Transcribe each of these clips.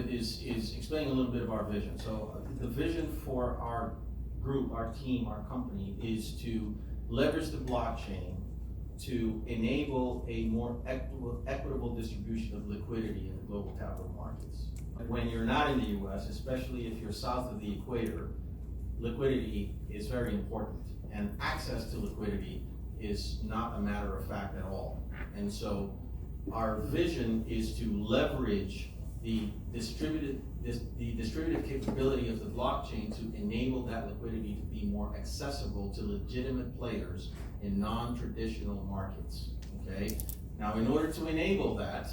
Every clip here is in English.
with is explaining a little bit of our vision. So the vision for our group, our team, our company is to leverage the blockchain to enable a more equitable distribution of liquidity in the global capital markets. When you're not in the US, especially if you're south of the equator, liquidity is very important, and access to liquidity is not a matter of fact at all. And so our vision is to leverage the distributed capability of the blockchain to enable that liquidity to be more accessible to legitimate players in non-traditional markets, okay? Now, in order to enable that,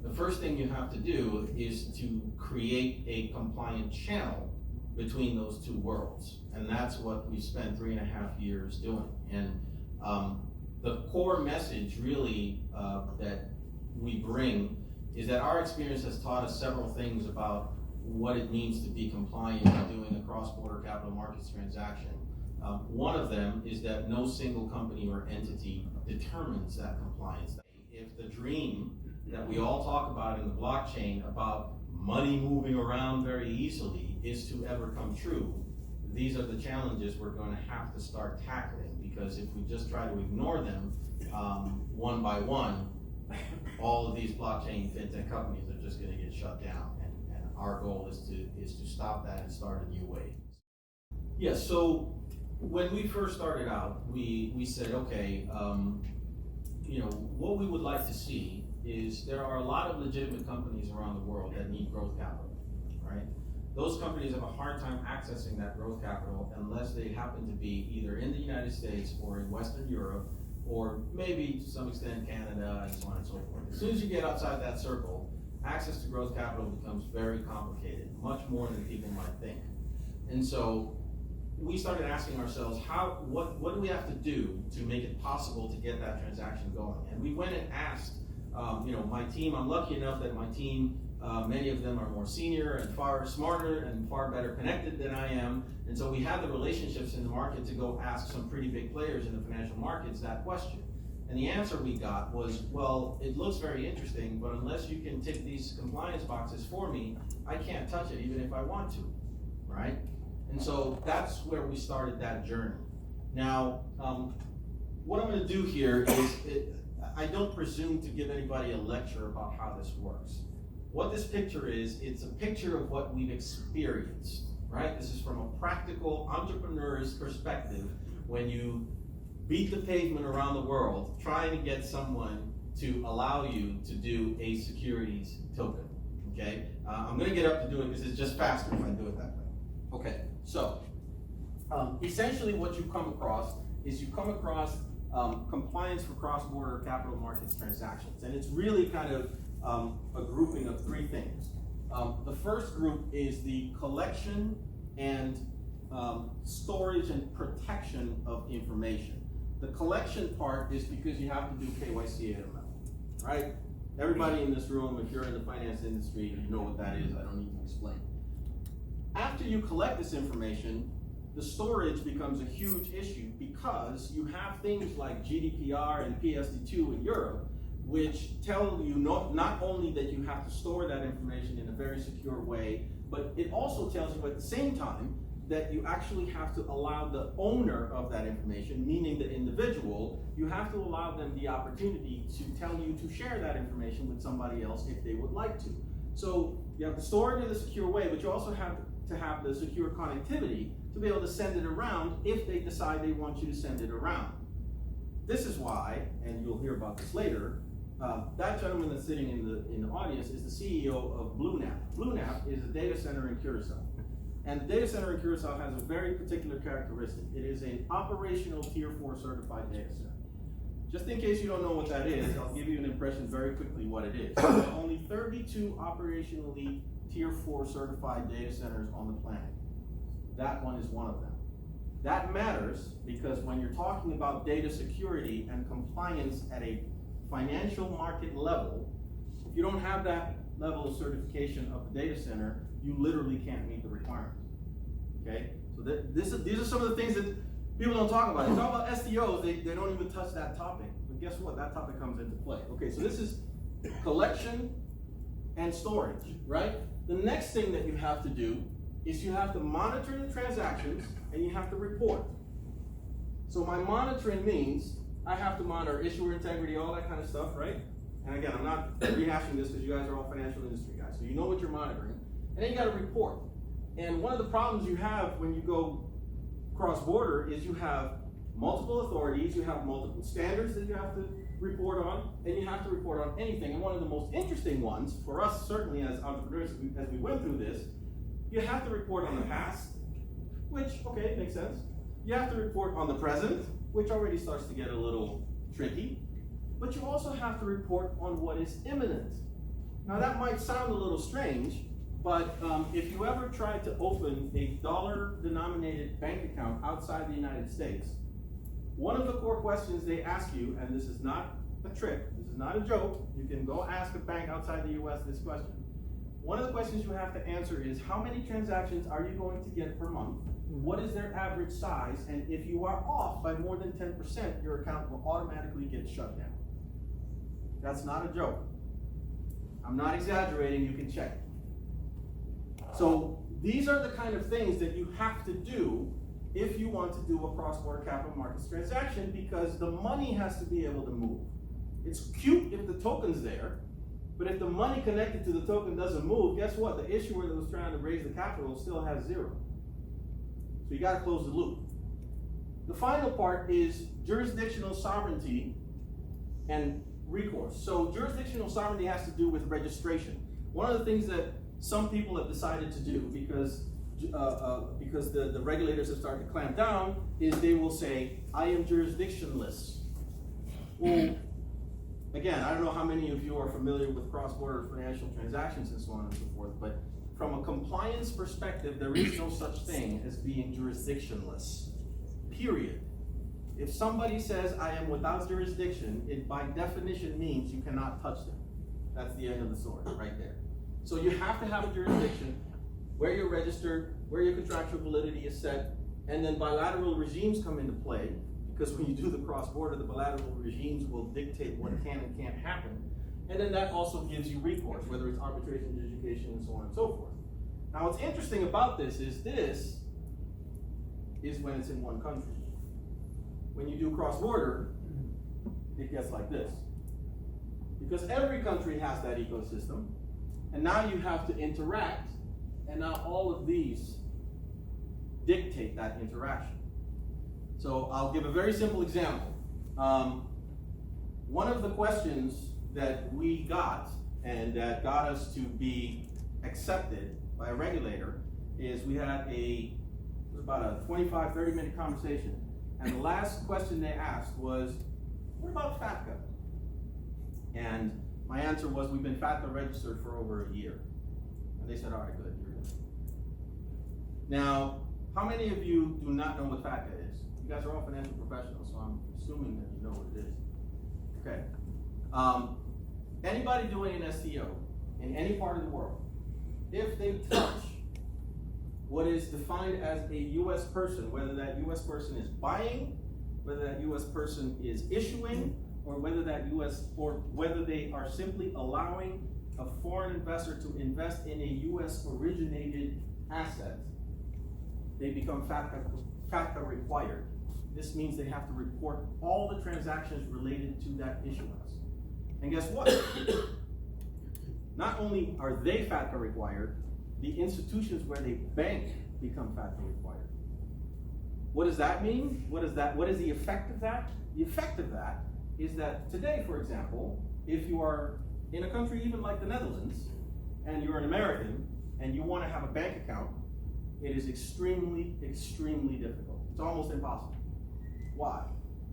the first thing you have to do is to create a compliant channel between those two worlds. And that's what we spent 3.5 years doing. And the core message really that we bring is that our experience has taught us several things about what it means to be compliant in doing a cross-border capital markets transaction. One of them is that no single company or entity determines that compliance. If the dream that we all talk about in the blockchain about money moving around very easily is to ever come true, these are the challenges we're going to have to start tackling, because if we just try to ignore them one by one, all of these blockchain fintech companies are just going to get shut down. And our goal is to stop that and start a new wave. Yeah, so when we first started out, we said, okay, what we would like to see is there are a lot of legitimate companies around the world that need growth capital, right? Those companies have a hard time accessing that growth capital unless they happen to be either in the United States or in Western Europe, or maybe to some extent Canada, and so on and so forth. As soon as you get outside that circle, access to growth capital becomes very complicated, much more than people might think. And so we started asking ourselves, what do we have to do to make it possible to get that transaction going? And we went and asked, my team. I'm lucky enough that my team, many of them are more senior and far smarter and far better connected than I am. And so we have the relationships in the market to go ask some pretty big players in the financial markets that question. And the answer we got was, well, it looks very interesting, but unless you can tick these compliance boxes for me, I can't touch it even if I want to, right? And so that's where we started that journey. Now, what I'm going to do here is, I don't presume to give anybody a lecture about how this works. What this picture is, it's a picture of what we've experienced, right? This is from a practical entrepreneur's perspective when you beat the pavement around the world trying to get someone to allow you to do a securities token, okay? I'm going to get up to do it because it's just faster if I do it that way. Okay, so essentially what you come across is compliance for cross-border capital markets transactions. And it's really kind of a grouping of three things. The first group is the collection and storage and protection of information. The collection part is because you have to do KYC AML, right? Everybody in this room, if you're in the finance industry, you know what that is. I don't need to explain. After you collect this information, the storage becomes a huge issue because you have things like GDPR and PSD2 in Europe, which tell you not only that you have to store that information in a very secure way, but it also tells you at the same time that you actually have to allow the owner of that information, meaning the individual, you have to allow them the opportunity to tell you to share that information with somebody else if they would like to. So you have to store it in a secure way, but you also have to have the secure connectivity to be able to send it around if they decide they want you to send it around. This is why, and you'll hear about this later, that gentleman that's sitting in the audience is the CEO of BlueNap. BlueNap is a data center in Curaçao. And the data center in Curaçao has a very particular characteristic. It is an operational Tier 4 certified data center. Just in case you don't know what that is, I'll give you an impression very quickly what it is. There are only 32 operationally Tier 4 certified data centers on the planet. That one is one of them. That matters because when you're talking about data security and compliance at a financial market level, if you don't have that level of certification of the data center, you literally can't meet the requirements, okay? So these are some of the things that people don't talk about. They talk about STOs, they don't even touch that topic. But guess what? That topic comes into play. Okay, so this is collection and storage, right? The next thing that you have to do is you have to monitor the transactions and you have to report. So my monitoring means I have to monitor issuer integrity, all that kind of stuff, right? And again, I'm not rehashing this because you guys are all financial industry guys, so you know what you're monitoring. And then you gotta report. And one of the problems you have when you go cross-border is you have multiple authorities, you have multiple standards that you have to report on, and you have to report on anything. And one of the most interesting ones, for us certainly as entrepreneurs, as we went through this, you have to report on the past, which, okay, makes sense. You have to report on the present, which already starts to get a little tricky. But you also have to report on what is imminent. Now that might sound a little strange, but if you ever tried to open a dollar-denominated bank account outside the United States, one of the core questions they ask you, and this is not a trick, this is not a joke, you can go ask a bank outside the US this question. One of the questions you have to answer is, how many transactions are you going to get per month? What is their average size? And if you are off by more than 10%, your account will automatically get shut down. That's not a joke. I'm not exaggerating, you can check it. So these are the kind of things that you have to do if you want to do a cross-border capital markets transaction, because the money has to be able to move. It's cute if the token's there, but if the money connected to the token doesn't move, guess what? The issuer that was trying to raise the capital still has zero. So you gotta close the loop. The final part is jurisdictional sovereignty and recourse. So jurisdictional sovereignty has to do with registration. One of the things that some people have decided to do, because the regulators have started to clamp down, is they will say, I am jurisdictionless. Well, again, I don't know how many of you are familiar with cross-border financial transactions and so on and so forth, but from a compliance perspective, there is no such thing as being jurisdictionless, period. If somebody says, I am without jurisdiction, it by definition means you cannot touch them. That's the end of the story, right there. So you have to have a jurisdiction where you're registered, where your contractual validity is set, and then bilateral regimes come into play, because when you do the cross-border, the bilateral regimes will dictate what can and can't happen. And then that also gives you recourse, whether it's arbitration, adjudication, and so on and so forth. Now what's interesting about this is when it's in one country. When you do cross-border, it gets like this. Because every country has that ecosystem, and now you have to interact, and now all of these dictate that interaction. So I'll give a very simple example. One of the questions that we got, and that got us to be accepted by a regulator, is we had it was about a 25, 30-minute conversation, and the last question they asked was, what about FATCA? And my answer was, we've been FATCA registered for over a year. And they said, all right, good, you're good. Now, how many of you do not know what FATCA is? You guys are all financial professionals, so I'm assuming that you know what it is. Okay. Anybody doing an STO in any part of the world, if they touch what is defined as a US person, whether that US person is buying, whether that US person is issuing, or whether they are simply allowing a foreign investor to invest in a US originated asset, they become FATCA required. This means they have to report all the transactions related to that issuance. And guess what? Not only are they FATCA required, the institutions where they bank become FATCA required. What does that mean? What is the effect of that? The effect of that is that today, for example, if you are in a country even like the Netherlands, and you're an American, and you want to have a bank account, it is extremely, extremely difficult. It's almost impossible. Why?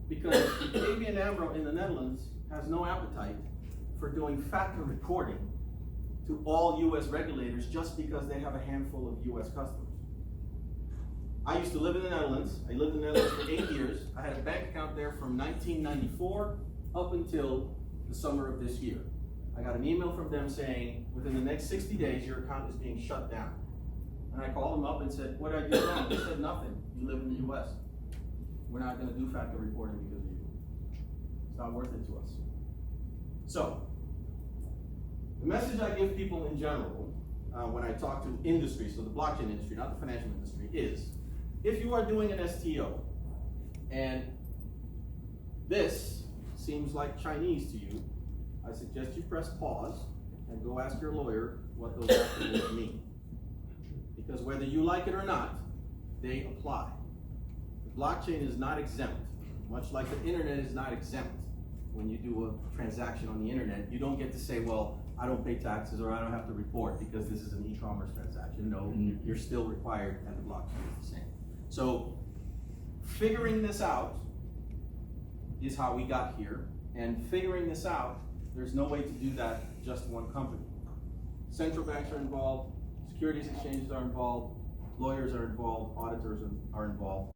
Because ABN AMRO in the Netherlands has no appetite for doing FATCA reporting to all US regulators just because they have a handful of US customers. I used to live in the Netherlands. I lived in the Netherlands for 8 years. I had a bank account there from 1994 up until the summer of this year. I got an email from them saying, within the next 60 days, your account is being shut down. And I called them up and said, what did I do wrong? They said, nothing. You live in the US. We're not going to do FATCA reporting because of you. It's not worth it to us. So, the message I give people in general, when I talk to industry, so the blockchain industry, not the financial industry, is if you are doing an STO and this seems like Chinese to you, I suggest you press pause and go ask your lawyer what those acronyms mean. Because whether you like it or not, they apply. The blockchain is not exempt, much like the internet is not exempt. When you do a transaction on the internet, you don't get to say, well, I don't pay taxes or I don't have to report because this is an e-commerce transaction. No, you're still required, and the blockchain is the same. So figuring this out is how we got here, and figuring this out, there's no way to do that just one company. Central banks are involved, securities exchanges are involved, lawyers are involved, auditors are involved.